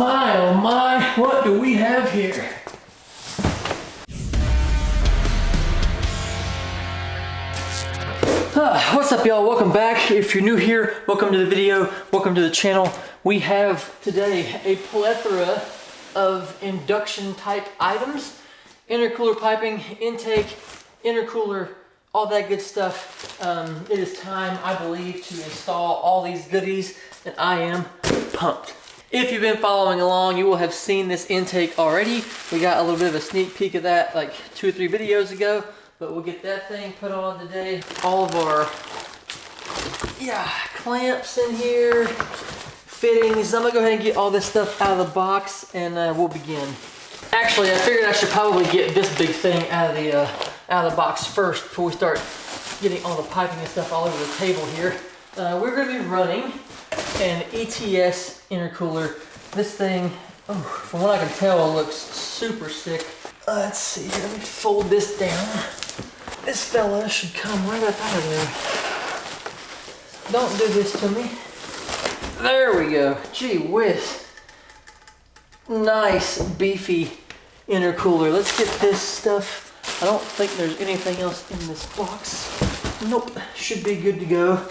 My, oh my, what do we have here? What's up, y'all? Welcome back. If you're new here, welcome to the video, welcome to the channel. We have today a plethora of induction type items. Intercooler piping, intake, intercooler, all that good stuff. It is time, I believe, to install all these goodies, and I am pumped. If you've been following along, you will have seen this intake already. We got a little bit of a sneak peek of that like 2 or 3 videos ago, but we'll get that thing put on today. All of our clamps in here, fittings. I'm gonna go ahead and get all this stuff out of the box, and we'll begin. Actually, I figured I should probably get this big thing out of the box first before we start getting all the piping and stuff all over the table here. We're gonna be running an ETS intercooler. This thing, from what I can tell, looks super sick. Let's see here, let me fold this down. This fella should come right up out of there. Don't do this to me. There we go. Gee whiz. Nice beefy intercooler. Let's get this stuff. I don't think there's anything else in this box. Nope, should be good to go.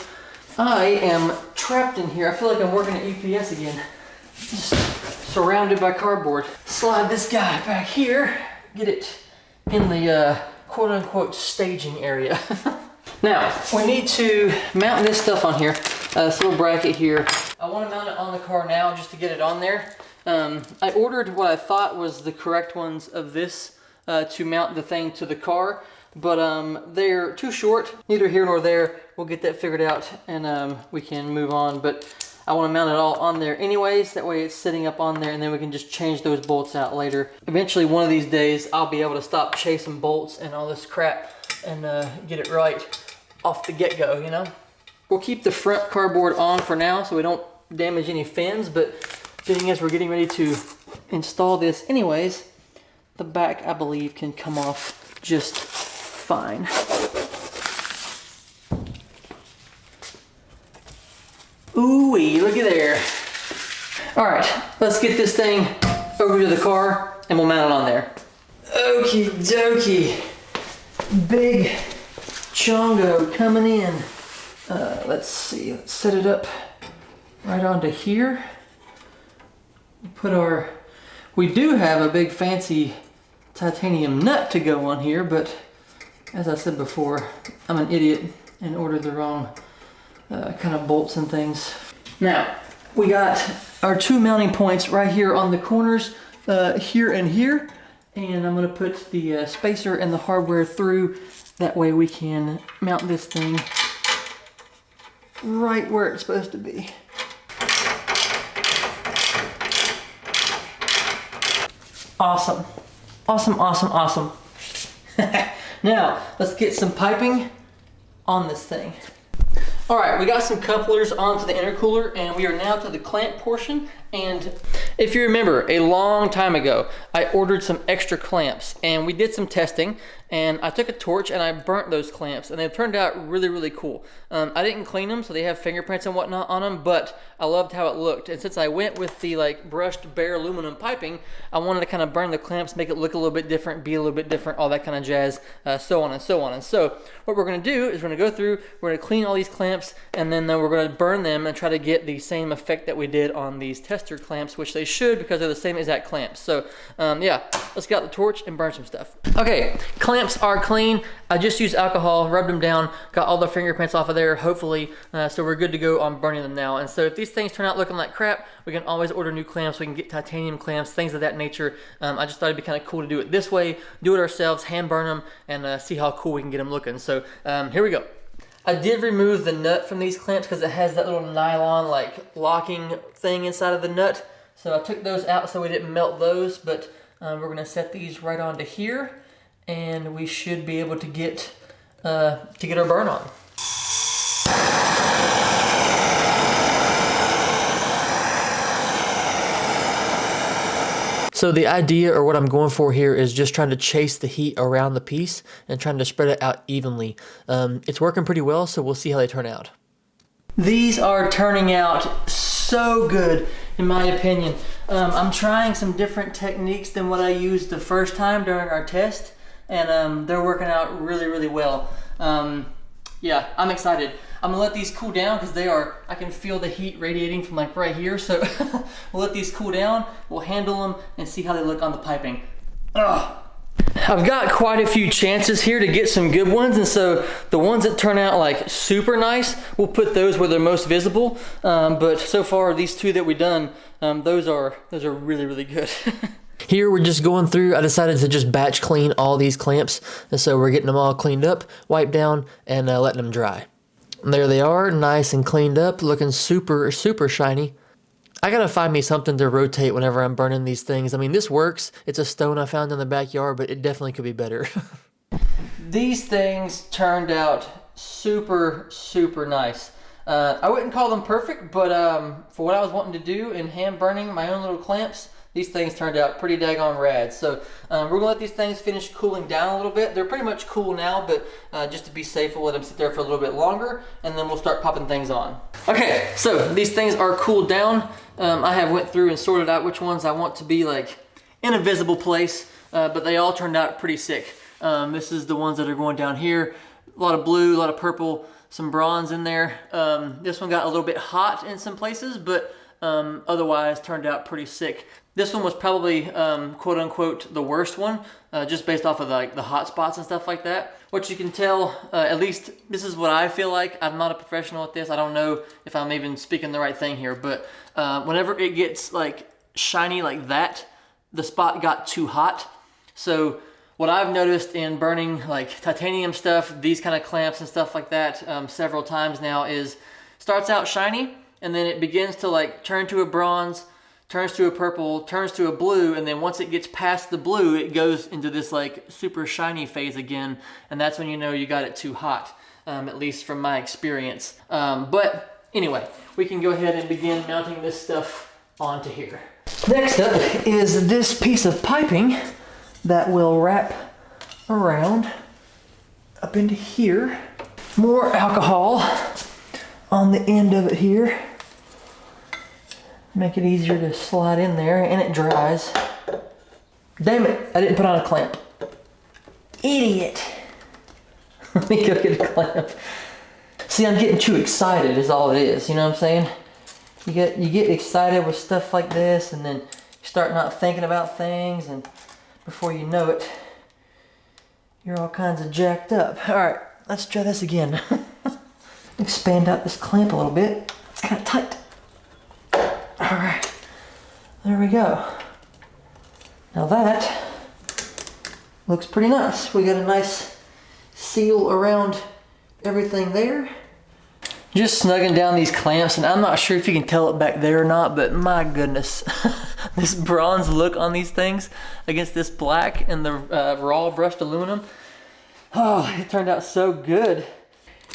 I am trapped in here. I feel like I'm working at UPS again. Just surrounded by cardboard. Slide this guy back here. Get it in the quote unquote staging area. Now, we need to mount this stuff on here. This little bracket here. I want to mount it on the car now just to get it on there. I ordered what I thought was the correct ones of this to mount the thing to the car, but they're too short, neither here nor there. We'll get that figured out, and we can move on, but I want to mount it all on there anyways. That way it's sitting up on there, and then we can just change those bolts out later. Eventually, one of these days, I'll be able to stop chasing bolts and all this crap and get it right off the get-go, you know? We'll keep the front cardboard on for now so we don't damage any fins, but being as we're getting ready to install this anyways, the back, I believe, can come off just fine. Ooh-wee, look at there. All right, let's get this thing over to the car and we'll mount it on there. Okie dokie. Big chongo coming in. Let's see, let's set it up right onto here. We do have a big fancy titanium nut to go on here, but as I said before, I'm an idiot and ordered the wrong kind of bolts and things. Now, we got our 2 mounting points right here on the corners, here and here, and I'm gonna put the spacer and the hardware through. That way we can mount this thing right where it's supposed to be. Awesome. Awesome, awesome, awesome. Now, let's get some piping on this thing. All right, we got some couplers onto the intercooler, and we are now to the clamp portion. And if you remember, a long time ago, I ordered some extra clamps, and we did some testing, and I took a torch and I burnt those clamps, and they turned out really, really cool. I didn't clean them, so they have fingerprints and whatnot on them, but I loved how it looked. And since I went with the like brushed bare aluminum piping, I wanted to kind of burn the clamps, make it look a little bit different, be a little bit different, all that kind of jazz, so on and so on. And so what we're gonna do is we're gonna go through, we're gonna clean all these clamps, and then we're gonna burn them and try to get the same effect that we did on these tester clamps, which they should because they're the same exact clamps. So yeah, let's get out the torch and burn some stuff. Okay, clamps are clean. I just used alcohol, rubbed them down, got all the fingerprints off of there, hopefully, so we're good to go on burning them now. And so if these things turn out looking like crap, we can always order new clamps. We can get titanium clamps, things of that nature. I just thought it'd be kind of cool to do it this way, do it ourselves, hand burn them, and see how cool we can get them looking. So here we go. I did remove the nut from these clamps because it has that little nylon like locking thing inside of the nut. So I took those out so we didn't melt those, but we're gonna set these right onto here, and we should be able to get our burn on. So the idea, or what I'm going for here, is just trying to chase the heat around the piece and trying to spread it out evenly. It's working pretty well, so we'll see how they turn out. These are turning out so good. in my opinion. I'm trying some different techniques than what I used the first time during our test, and they're working out really, really well. Yeah, I'm excited. I'm gonna let these cool down because I can feel the heat radiating from like right here. So we'll let these cool down, we'll handle them and see how they look on the piping. Ugh. I've got quite a few chances here to get some good ones, and so the ones that turn out like super nice, we'll put those where they're most visible. But so far, these two that we've done, those are really, really good. Here we're just going through, I decided to just batch clean all these clamps, and so we're getting them all cleaned up, wiped down, and letting them dry. And there they are, nice and cleaned up, looking super, super shiny. I gotta find me something to rotate whenever I'm burning these things. I mean, this works. It's a stone I found in the backyard, but it definitely could be better. These things turned out super, super nice. I wouldn't call them perfect, but for what I was wanting to do in hand burning my own little clamps, these things turned out pretty daggone rad. So we're gonna let these things finish cooling down a little bit. They're pretty much cool now, but just to be safe, we'll let them sit there for a little bit longer, and then we'll start popping things on. Okay, so these things are cooled down. I have went through and sorted out which ones I want to be like in a visible place, but they all turned out pretty sick. This is the ones that are going down here. A lot of blue, a lot of purple, some bronze in there. This one got a little bit hot in some places, but otherwise turned out pretty sick. This one was probably quote unquote the worst one, just based off of like the hot spots and stuff like that. What you can tell, at least this is what I feel like. I'm not a professional at this. I don't know if I'm even speaking the right thing here, but whenever it gets like shiny like that, the spot got too hot. So what I've noticed in burning like titanium stuff, these kind of clamps and stuff like that several times now is starts out shiny, and then it begins to like turn to a bronze, turns to a purple, turns to a blue, and then once it gets past the blue, it goes into this like super shiny phase again, and that's when you know you got it too hot, at least from my experience. But anyway, we can go ahead and begin mounting this stuff onto here. Next up is this piece of piping that will wrap around up into here. More alcohol on the end of it here. Make it easier to slide in there, and it dries. Damn it, I didn't put on a clamp. Idiot. Let me go get a clamp. See, I'm getting too excited is all it is, you know what I'm saying? You get excited with stuff like this, and then you start not thinking about things, and before you know it, you're all kinds of jacked up. All right, let's try this again. Expand out this clamp a little bit. It's kind of tight. All right, there we go. Now that looks pretty nice. We got a nice seal around everything there. Just snugging down these clamps, and I'm not sure if you can tell it back there or not, but my goodness, this bronze look on these things against this black and the raw brushed aluminum. Oh, it turned out so good.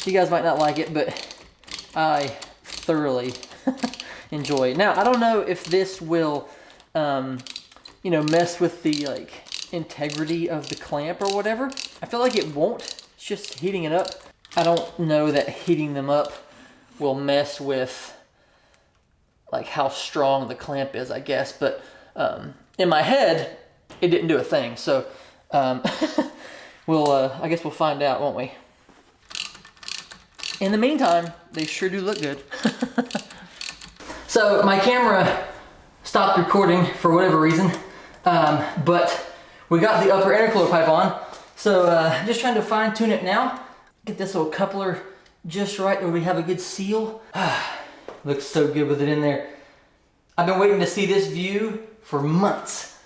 You guys might not like it, but I thoroughly enjoy it. Now, I don't know if this will, you know, mess with the like integrity of the clamp or whatever. I feel like it won't. It's just heating it up. I don't know that heating them up will mess with like how strong the clamp is, I guess. But in my head, it didn't do a thing. So I guess we'll find out, won't we? In the meantime, they sure do look good. So my camera stopped recording for whatever reason, but we got the upper intercooler pipe on. So just trying to fine tune it now. Get this little coupler just right where we have a good seal. Looks so good with it in there. I've been waiting to see this view for months.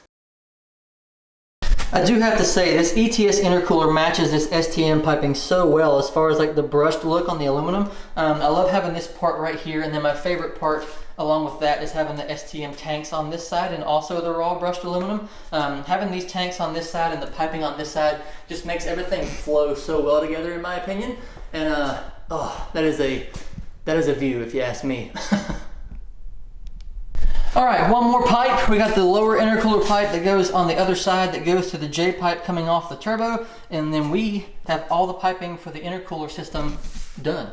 I do have to say, this ETS intercooler matches this STM piping so well as far as like the brushed look on the aluminum. I love having this part right here, and then my favorite part along with that is having the STM tanks on this side and also the raw brushed aluminum. Having these tanks on this side and the piping on this side just makes everything flow so well together, in my opinion. And oh, that is a view if you ask me. All right, one more pipe. We got the lower intercooler pipe that goes on the other side that goes to the J pipe coming off the turbo, and then we have all the piping for the intercooler system done.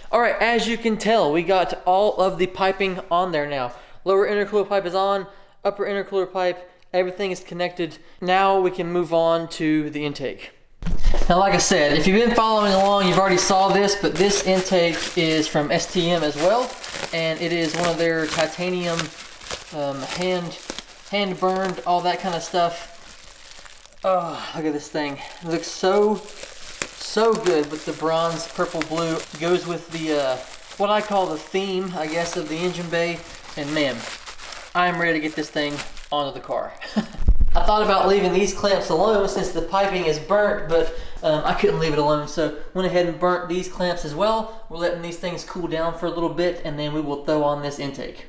All right, as you can tell, we got all of the piping on there now. lower intercooler pipe is on, upper intercooler pipe, everything is connected. Now we can move on to the intake. Now, like I said, if you've been following along, you've already saw this, but this intake is from STM as well, and it is one of their titanium hand burned, all that kind of stuff. Oh, look at this thing. It looks so good with the bronze, purple, blue. It goes with the what I call the theme, I guess, of the engine bay. And man, I'm ready to get this thing onto the car. I thought about leaving these clamps alone since the piping is burnt, but I couldn't leave it alone, so went ahead and burnt these clamps as well. We're letting these things cool down for a little bit, and then we will throw on this intake.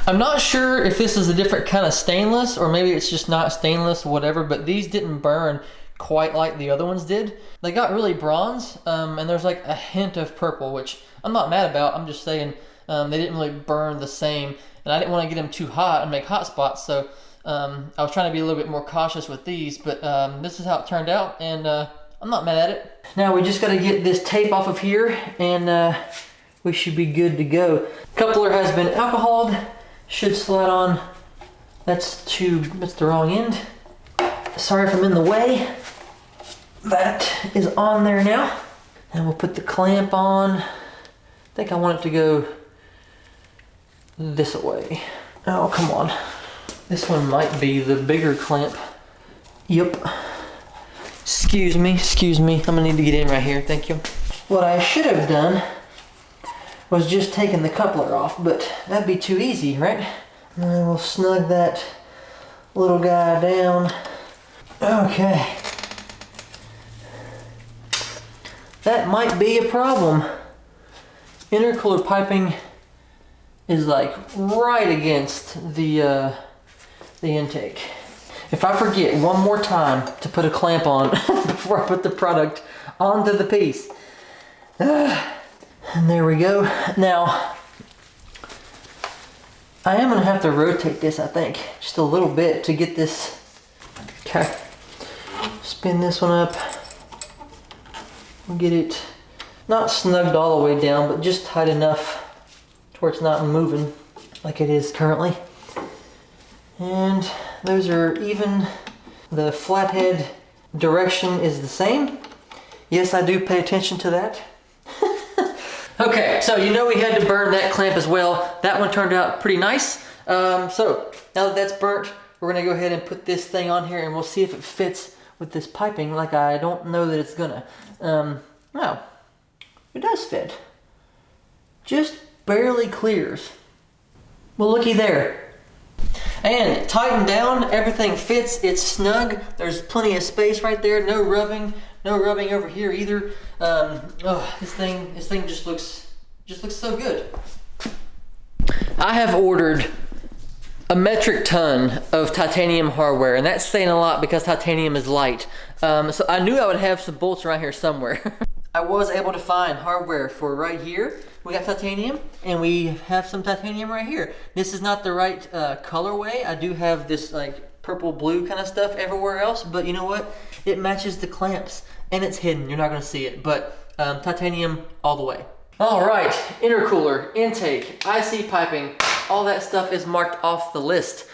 I'm not sure if this is a different kind of stainless, or maybe it's just not stainless, whatever, but these didn't burn quite like the other ones did. They got really bronze, and there's like a hint of purple, which I'm not mad about. I'm just saying they didn't really burn the same, and I didn't want to get them too hot and make hot spots, so I was trying to be a little bit more cautious with these, but this is how it turned out, and I'm not mad at it. Now we just got to get this tape off of here, and we should be good to go. Coupler has been alcoholed, should slide on. That's the wrong end. Sorry if I'm in the way. That is on there now. And we'll put the clamp on. I think I want it to go this way. Oh, come on. This one might be the bigger clamp. Yep. Excuse me. I'm gonna need to get in right here, thank you. What I should have done was just taking the coupler off, but that'd be too easy, right? And then we'll snug that little guy down. Okay. That might be a problem. Intercooler piping is like right against the intake. If I forget one more time to put a clamp on before I put the product onto the piece. And there we go. Now, I am gonna have to rotate this, I think, just a little bit to get this. Okay. Spin this one up. Get it not snugged all the way down, but just tight enough to where it's not moving like it is currently. And those are even. The flathead direction is the same. Yes, I do pay attention to that. Okay, so you know we had to burn that clamp as well. That one turned out pretty nice. So now that that's burnt, we're gonna go ahead and put this thing on here, and we'll see if it fits with this piping. Like, I don't know that it's gonna. No, it does fit. Just barely clears. Well, looky there. And tightened down, everything fits, it's snug. There's plenty of space right there, no rubbing over here either. This thing just looks so good. I have ordered a metric ton of titanium hardware, and that's saying a lot because titanium is light. So I knew I would have some bolts around here somewhere. I was able to find hardware for right here. We got titanium, and we have some titanium right here. This is not the right colorway. I do have this like purple blue kind of stuff everywhere else, but you know what? It matches the clamps, and it's hidden. You're not gonna see it, but titanium all the way. All right, intercooler, intake, IC piping, all that stuff is marked off the list.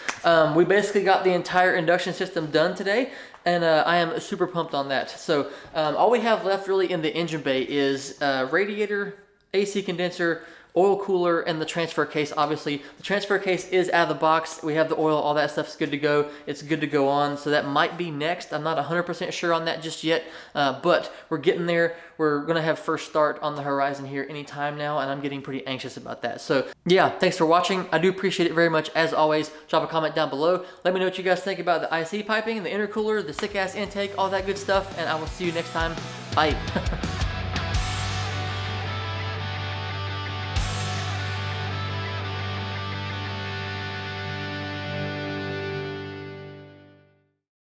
We basically got the entire induction system done today, and I am super pumped on that. So all we have left really in the engine bay is radiator, AC condenser, oil cooler, and the transfer case. Obviously, the transfer case is out of the box. We have the oil, all that stuff's good to go. It's good to go on, so that might be next. I'm not 100% sure on that just yet, but we're getting there. We're gonna have first start on the horizon here anytime now, and I'm getting pretty anxious about that. So yeah, thanks for watching. I do appreciate it very much. As always, drop a comment down below. Let me know what you guys think about the IC piping, the intercooler, the sick-ass intake, all that good stuff, and I will see you next time. Bye.